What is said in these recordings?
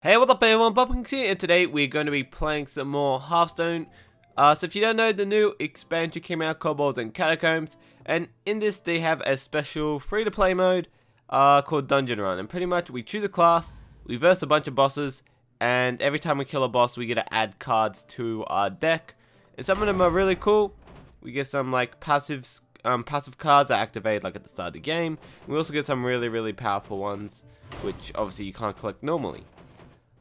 Hey, what's up everyone, Bubblekings here, and today we're going to be playing some more Hearthstone. So if you don't know, the new expansion came out, Kobolds and Catacombs, and in this they have a special free-to-play mode called Dungeon Run, and pretty much we choose a class, we verse a bunch of bosses, and every time we kill a boss we get to add cards to our deck, and some of them are really cool. We get some like passive cards that activate like at the start of the game. We also get some really powerful ones, which obviously you can't collect normally.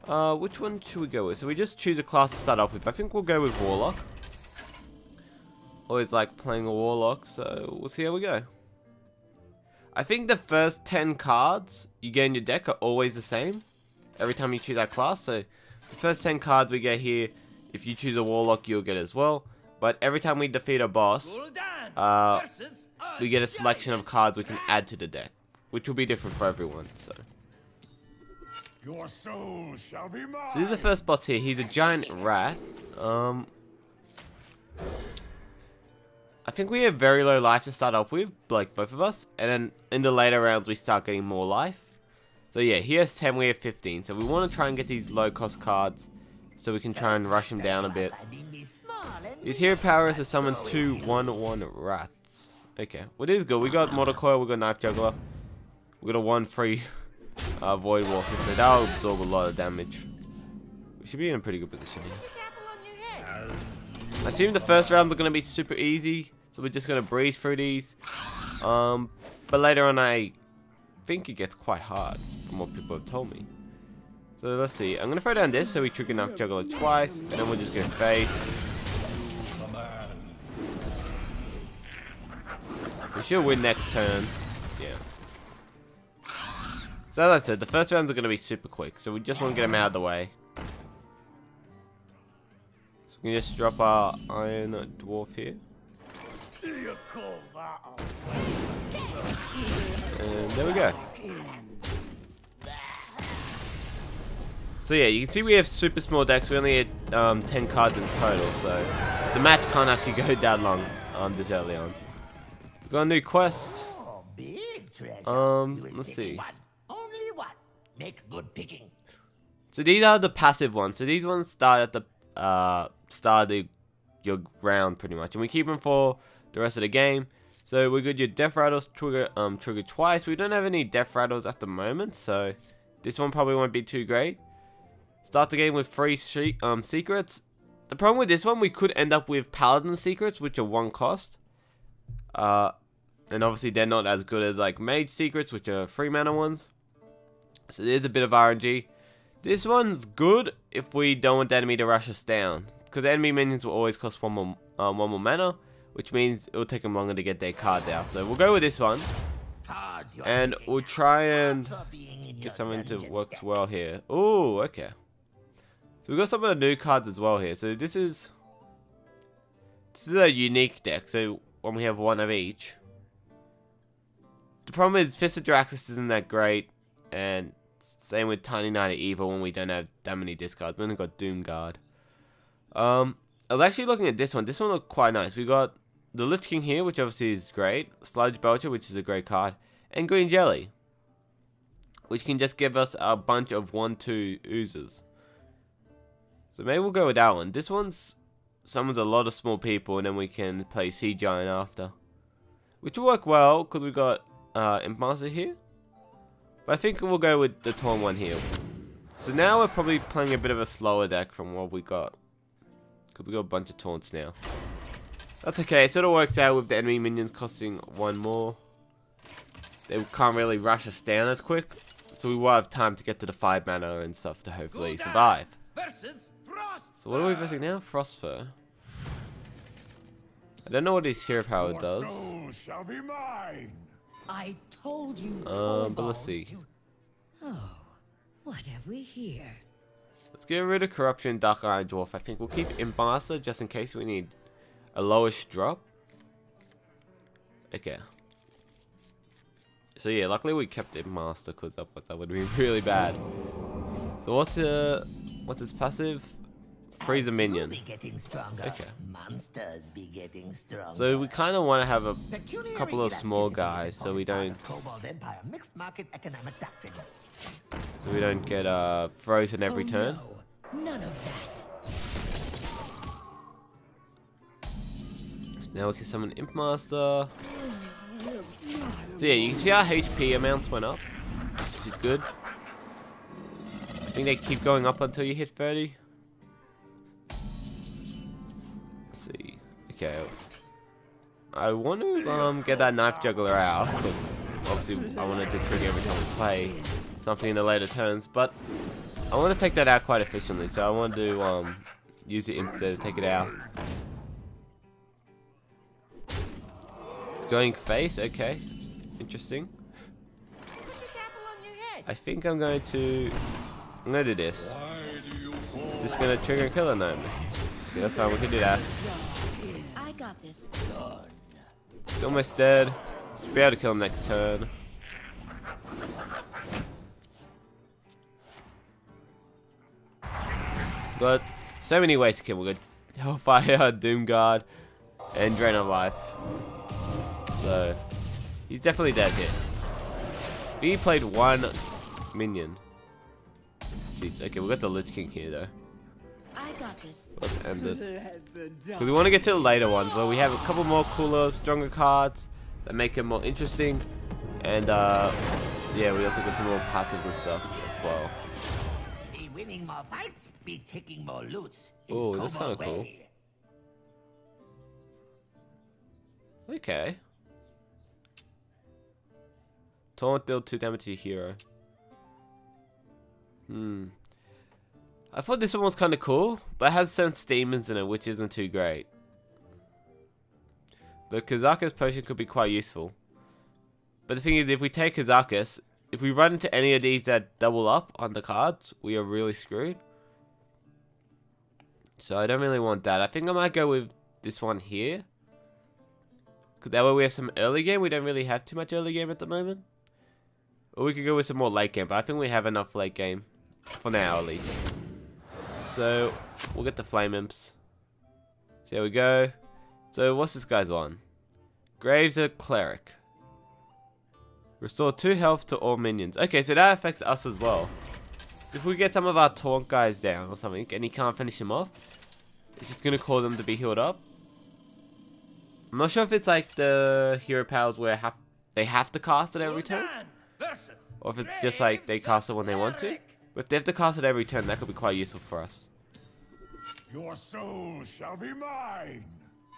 Which one should we go with? So we just choose a class to start off with. I think we'll go with Warlock. Always like playing a Warlock, so we'll see how we go. I think the first 10 cards you get in your deck are always the same every time you choose that class. So the first 10 cards we get here, if you choose a Warlock, you'll get as well. But every time we defeat a boss, we get a selection of cards we can add to the deck, which will be different for everyone. So. Your soul shall be mine. So this is the first boss here. He's a giant rat. I think we have very low life to start off with, like both of us, and then in the later rounds we start getting more life. So yeah, he has 10, we have 15. So we want to try and get these low cost cards so we can try and rush him down a bit. His hero power is to summon 2 1/1 rats. Okay, well this is good. We got Mortal Coil, we got Knife Juggler, we got a 1/3 Void Walker, so that'll absorb a lot of damage. We should be in a pretty good position here. I assume the first rounds are going to be super easy, so we're just going to breeze through these. But later on I think it gets quite hard from what people have told me. So let's see, I'm going to throw down this so we trigger Knife Juggler twice, and then we'll just go face. We should win next turn. Yeah. So as I said, the first rounds are going to be super quick, so we just want to get them out of the way. So we can just drop our Iron Dwarf here. And there we go. So yeah, you can see we have super small decks. We only had 10 cards in total, so the match can't actually go that long this early on. We've got a new quest. Let's see. Make good picking. So these are the passive ones. So these ones start at the start of your round pretty much, and we keep them for the rest of the game. So we got your Death Rattles trigger twice. We don't have any Death Rattles at the moment, so this one probably won't be too great. Start the game with 3 secrets. The problem with this one, we could end up with Paladin secrets, which are 1 cost. And obviously they're not as good as like Mage secrets, which are 3 mana ones. So there's a bit of RNG. This one's good if we don't want the enemy to rush us down, because the enemy minions will always cost one more mana, which means it will take them longer to get their cards out. So we'll go with this one, and we'll try and get something to work well here. Oh, okay. So we got some of the new cards as well here. So this is a unique deck. So when we have 1 of each. The problem is Fist of Draxus isn't that great. And same with Tiny Knight of Evil when we don't have that many discards. We only got Doomguard. I was actually looking at this one. This one looked quite nice. We got the Lich King here, which obviously is great. Sludge Belcher, which is a great card. And Green Jelly, which can just give us a bunch of 1/2 oozes. So maybe we'll go with that one. This one's summons a lot of small people, and then we can play Sea Giant after. Which will work well, because we got Imp Master here. But I think we'll go with the Taunt one here. So now we're probably playing a bit of a slower deck from what we got, because we got a bunch of taunts now. That's okay, it sort of works out with the enemy minions costing 1 more. They can't really rush us down as quick, so we will have time to get to the 5 mana and stuff to hopefully survive. So what are we versing now? Frostfur. I don't know what his hero power does. Shall be mine. I told you. But let's see. Oh, what have we here? Let's get rid of Corruption and Dark Iron Dwarf. I think we'll keep Imp Master just in case we need a lowest drop. Okay. So yeah, luckily we kept Imp Master, because that would be really bad. So what's his passive? Freeze a minion. Okay. So we kind of want to have a couple of small guys so we don't so we don't get frozen every turn. No, none of that. Now we can summon Imp Master. So yeah, you can see our HP amounts went up, which is good. I think they keep going up until you hit 30. Let's see. Okay. I want to get that Knife Juggler out, because obviously I wanted to trigger every time we play something in the later turns, but I want to take that out quite efficiently, so I want to use the Imp to take it out. It's going face, okay. Interesting. I think I'm going to do this. Just gonna trigger and kill her. No, I missed. Okay, that's fine, we can do that. I got this. He's almost dead. Should be able to kill him next turn. But so many ways to kill. We're good. Hellfire, Doom Guard, and Drain of Life. So he's definitely dead here. He played one minion. Jeez, okay, we got the Lich King here though. I got this. Let's end it. Because we want to get to the later ones where we have a couple more cooler, stronger cards that make it more interesting. And yeah, we also got some more passive and stuff as well. Be winning more fights, be taking more loots. Oh, that's kind of cool. Okay. Taunt deal 2 damage to your hero. I thought this one was kind of cool, but it has Sense Demons in it, which isn't too great. But Kazakus Potion could be quite useful. But the thing is, if we take Kazakus, if we run into any of these that double up on the cards, we are really screwed. So I don't really want that. I think I might go with this one here. Because that way we have some early game. We don't really have too much early game at the moment. Or we could go with some more late game, but I think we have enough late game. For now, at least. So, we'll get the Flame Imps. So, there we go. So, what's this guy's one? Graves a Cleric. Restore 2 health to all minions. Okay, so that affects us as well. If we get some of our taunt guys down or something, and he can't finish them off, it's just going to cause them to be healed up. I'm not sure if it's like the hero powers where they have to cast it every turn. Or if it's just like they cast it when they want to. But if they have to cast it every turn, that could be quite useful for us. Your soul shall be mine.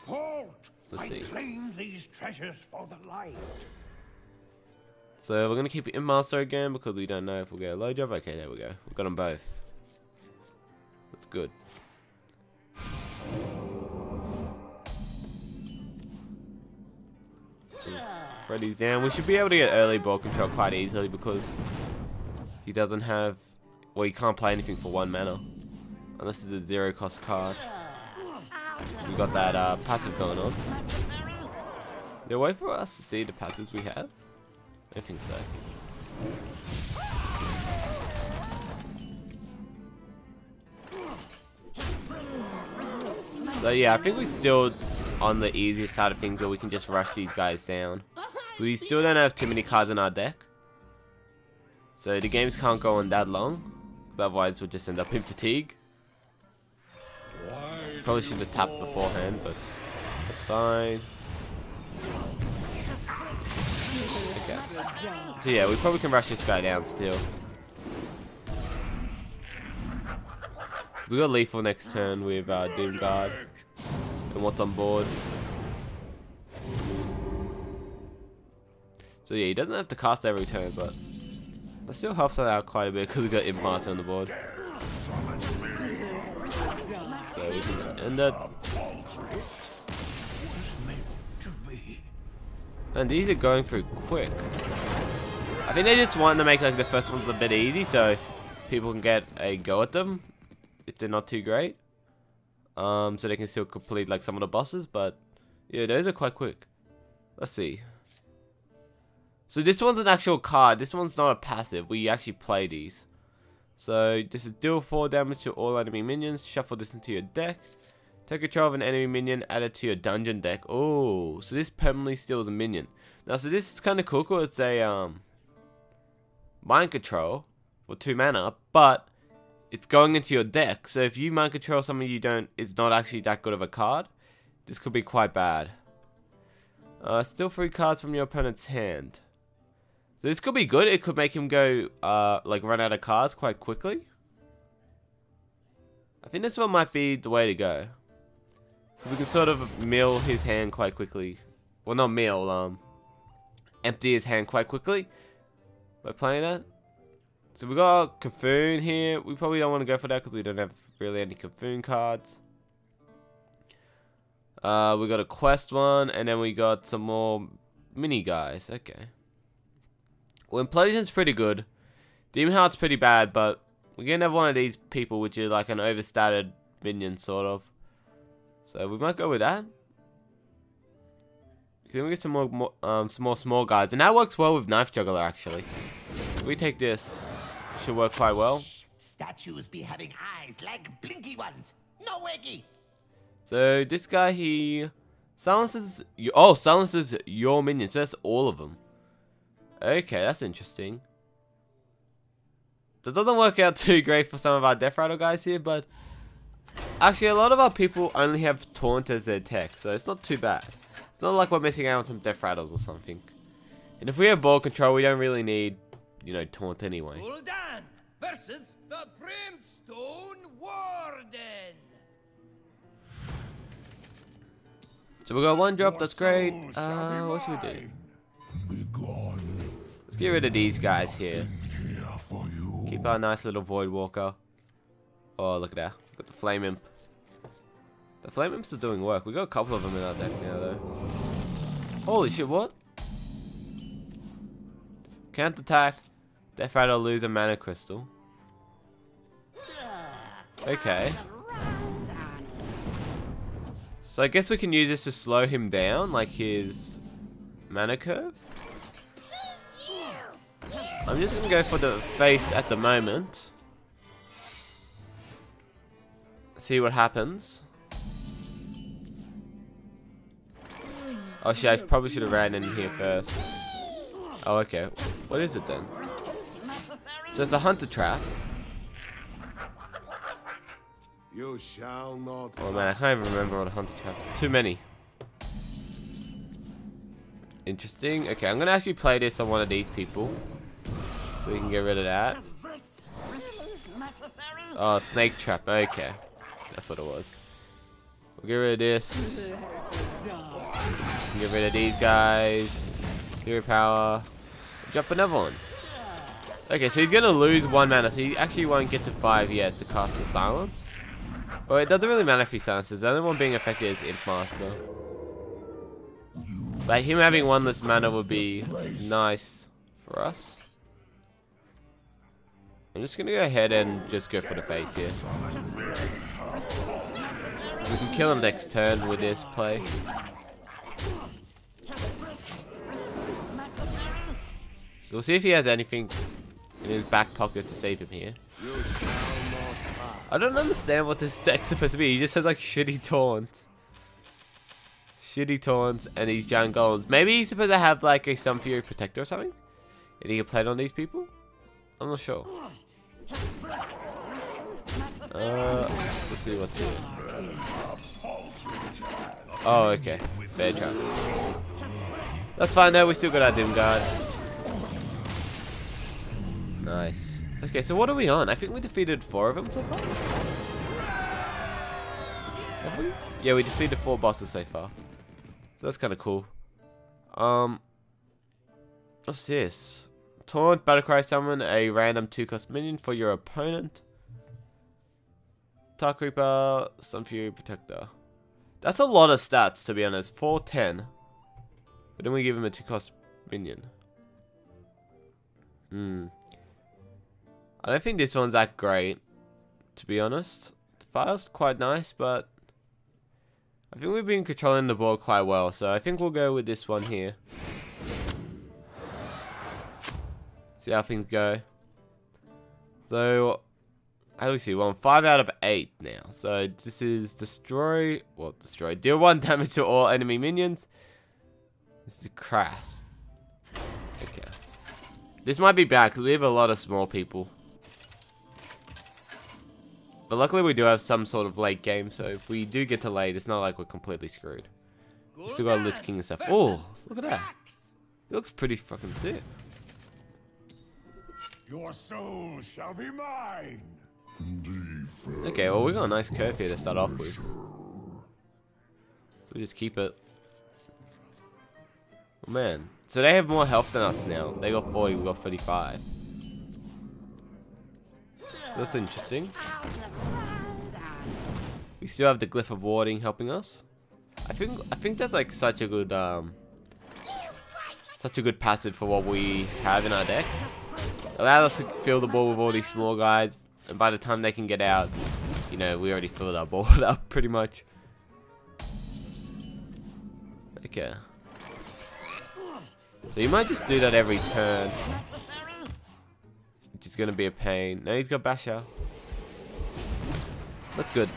Halt! Let's see. I claim these treasures for the light. So we're going to keep it in Master again because we don't know if we'll get a low job. Okay, there we go. We've got them both. That's good. Freddy's down. We should be able to get early ball control quite easily because he doesn't have... Well, he can't play anything for 1 mana. Unless it's a 0 cost card. We got that passive going on. Is there a way for us to see the passives we have? I think so. So yeah, I think we're still on the easiest side of things where we can just rush these guys down. We still don't have too many cards in our deck. So the games can't go on that long. Otherwise we'll just end up in fatigue. Probably should have tapped beforehand, but that's fine. Okay. So yeah, we probably can rush this guy down still. We got lethal next turn with Doom Guard. And what's on board. So yeah, he doesn't have to cast every turn, but that still helps us out quite a bit because we got Imp Master on the board. So we can just end it. And these are going through quick. I think they just want to make like the first ones a bit easy so people can get a go at them if they're not too great. So they can still complete like some of the bosses, but yeah, those are quite quick. Let's see. So this one's an actual card. This one's not a passive. We actually play these. So this is deal 4 damage to all enemy minions. Shuffle this into your deck. Take control of an enemy minion. Add it to your dungeon deck. Oh, so this permanently steals a minion. Now, so this is kind of cool because it's a mind control for 2 mana, but it's going into your deck. So if you mind control something you don't, is not actually that good of a card, this could be quite bad. Still 3 cards from your opponent's hand. So this could be good. It could make him go, like run out of cards quite quickly. I think this one might be the way to go. We can sort of mill his hand quite quickly. Well, not mill, empty his hand quite quickly by playing that. So we got Cthulhu here. We probably don't want to go for that because we don't have really any Cthulhu cards. We got a quest one, and then we got some more mini guys. Okay. Well, Implosion's pretty good. Demon Heart's pretty bad, but we're gonna have one of these people, which is like an overstated minion, sort of. So we might go with that. Then we get some more small guys, and that works well with Knife Juggler actually. If we take this, it should work quite well. Statues be having eyes like blinky ones. No wiggy. So this guy, he silences silences your minions. So that's all of them. Okay, that's interesting. That doesn't work out too great for some of our Death Rattle guys here, but actually a lot of our people only have Taunt as their tech, so it's not too bad. It's not like we're missing out on some Death Rattles or something. And if we have ball control, we don't really need, you know, Taunt anyway. Gul'dan versus the Brimstone Warden. So we got 1 drop, that's great. What should we do? Let's get rid of these guys here. Keep our nice little Void Walker. Oh, look at that. Got the Flame Imp. The Flame Imps are doing work. We got a couple of them in our deck now, though. Holy shit, what? Can't attack. Death Rattle, lose a Mana Crystal. Okay. So I guess we can use this to slow him down, like his mana curve. I'm just gonna go for the face at the moment. See what happens. Oh shit, I probably should have ran in here first. Oh, okay. What is it then? So it's a hunter trap. You shall not. Oh man, I can't even remember all the hunter traps. Too many. Interesting. Okay, I'm gonna actually play this on one of these people, so we can get rid of that. Oh, snake trap. Okay, that's what it was. We'll get rid of this. Get rid of these guys. Hero power. Drop another one. Okay, so he's gonna lose 1 mana, so he actually won't get to 5 yet to cast the silence. Well, it doesn't really matter if he silences. The only one being affected is Imp Master. Like, him having 1 less mana would be nice for us. I'm just gonna go ahead and just go for the face here. We can kill him next turn with this play. So we'll see if he has anything in his back pocket to save him here. I don't understand what this deck's supposed to be. He just has like shitty taunts. Shitty taunts and these giant golems. Maybe he's supposed to have like a Sun Fury Protector or something? And he can play it on these people? I'm not sure. Let's see what's here. Oh, okay. Bear trap. That's fine though, we still got our Dim Guard. Nice. Okay, so what are we on? I think we defeated 4 of them so far. Have we? Yeah, we defeated 4 bosses so far. So that's kind of cool. What's this? Taunt, Battlecry, summon a random 2-cost minion for your opponent. Dark Reaper, Sun Fury Protector. That's a lot of stats, to be honest. 410. But then we give him a 2-cost minion. I don't think this one's that great, to be honest. The file's quite nice, but I think we've been controlling the board quite well, so I think we'll go with this one here. See how things go. So, how do we see? We're on 5 out of 8 now. So this is destroy. Deal 1 damage to all enemy minions. This is crass. Okay. This might be bad because we have a lot of small people. But luckily we do have some sort of late game, so if we do get to late, it's not like we're completely screwed. We still got Lich King and stuff. Oh, look at that. It looks pretty fucking sick. Your soul shall be mine. Okay, well we got a nice curve here to start off with. So we just keep it. Oh, man. So they have more health than us now. They got 40, we got 35. That's interesting. We still have the Glyph of Warding helping us. I think that's like such a good passive for what we have in our deck. Allows us to fill the board with all these small guys, and by the time they can get out, you know, we already filled our board up pretty much. Okay. So you might just do that every turn, which is going to be a pain. No, he's got Basher. That's good.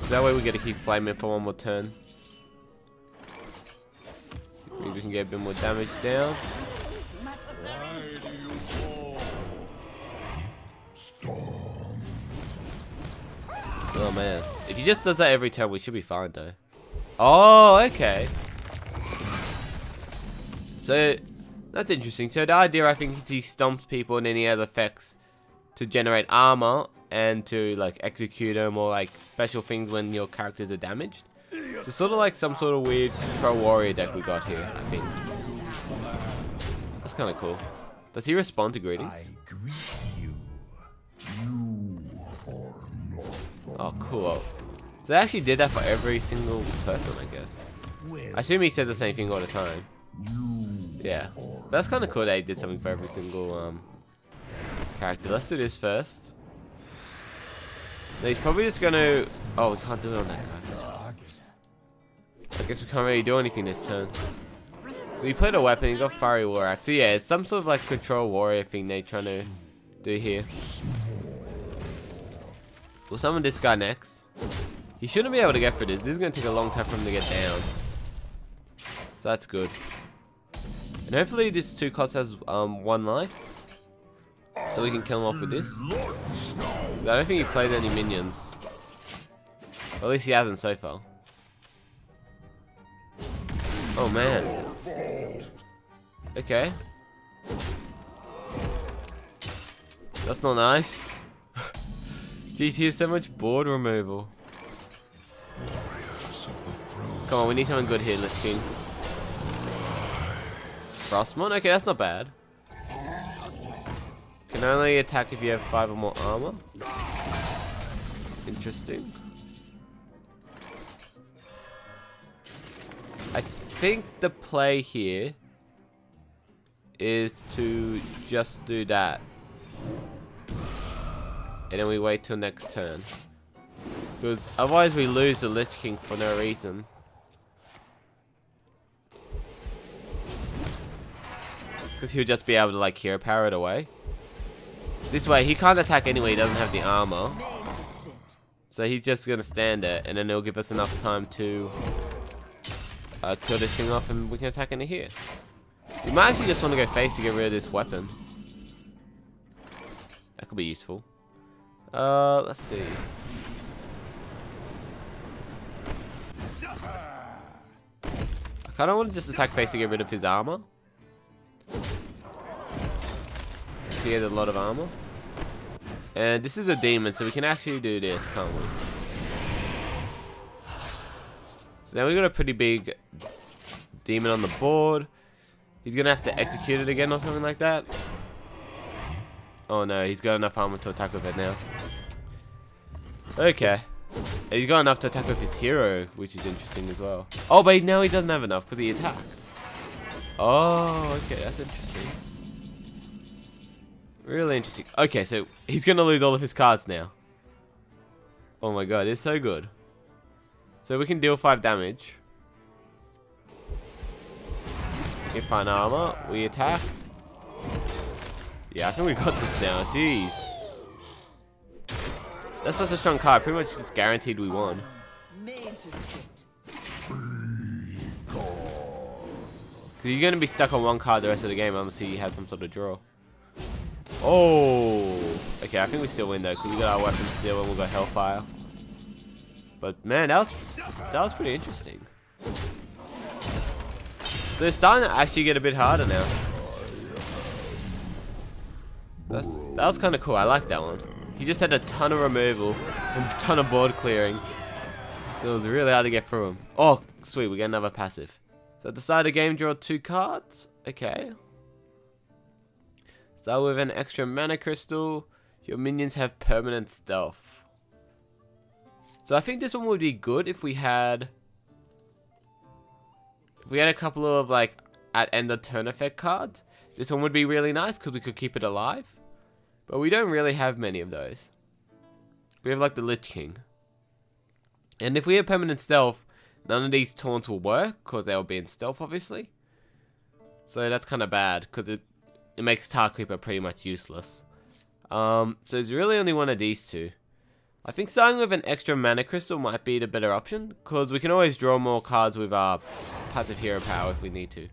So that way we get to keep flaming for one more turn. Maybe we can get a bit more damage down. Oh man. If he just does that every turn, we should be fine though. Oh, okay. So, that's interesting. So the idea, I think, is he stomps people and then he has effects to generate armor and to like execute them or like special things when your characters are damaged. So sort of like some sort of weird control warrior deck we got here, I think. That's kind of cool. Does he respond to greetings? Oh, cool. So they actually did that for every single person, I guess. I assume he says the same thing all the time. Yeah. That's kind of cool that he did something for every single character. Let's do this first. No, he's probably just gonna... Oh, we can't do it on that guy. I guess we can't really do anything this turn. So he played a weapon, he got Fiery War Axe. So yeah, it's some sort of like control warrior thing they're trying to do here. We'll summon this guy next. He shouldn't be able to get through this. This is going to take a long time for him to get down. So that's good. And hopefully this 2 cost has 1 life. So we can kill him off with this. I don't think he played any minions. Or at least he hasn't so far. Oh man. Okay. That's not nice. Jeez, he has so much board removal. Come on, we need something good here, Lich King. Frostmon? Okay, that's not bad. Can only attack if you have 5 or more armor. Interesting. I think the play here is to just do that. And then we wait till next turn. Because otherwise we lose the Lich King for no reason. Because he'll just be able to like hero power it away. This way he can't attack anyway, he doesn't have the armor. So he's just going to stand there and then it'll give us enough time to kill this thing off and we can attack into here. We might actually just want to go face to get rid of this weapon. That could be useful. Let's see. I kind of want to just attack face to get rid of his armor. He has a lot of armor. And this is a demon, so we can actually do this, can't we? So now we got a pretty big demon on the board. He's gonna have to execute it again or something like that. Oh no, he's got enough armor to attack with it now. Okay. He's got enough to attack with his hero, which is interesting as well. Oh, but now he doesn't have enough because he attacked. Oh, okay, that's interesting. Really interesting. Okay, so he's gonna lose all of his cards now. Oh my god, it's so good. So we can deal 5 damage. We get fine armor. We attack. Yeah, I think we got this now. Jeez. That's such a strong card. Pretty much just guaranteed we won. You're going to be stuck on one card the rest of the game unless he has some sort of draw. Oh! Okay, I think we still win though, because we got our weapon still and we'll go Hellfire. But man, that was pretty interesting. So it's starting to actually get a bit harder now. That was kind of cool. I like that one. He just had a ton of removal and a ton of board clearing. So it was really hard to get through him. Oh, sweet. We get another passive. So at the start of the game, draw 2 cards. Okay. Start with an extra mana crystal. Your minions have permanent stealth. So I think this one would be good if we had a couple of like at end of turn effect cards. This one would be really nice because we could keep it alive. But we don't really have many of those. We have like the Lich King. And if we have permanent stealth, none of these taunts will work because they'll be in stealth obviously. So that's kind of bad because it makes Tar Creeper pretty much useless. So there's really only one of these two. I think starting with an extra mana crystal might be the better option because we can always draw more cards with our passive hero power if we need to.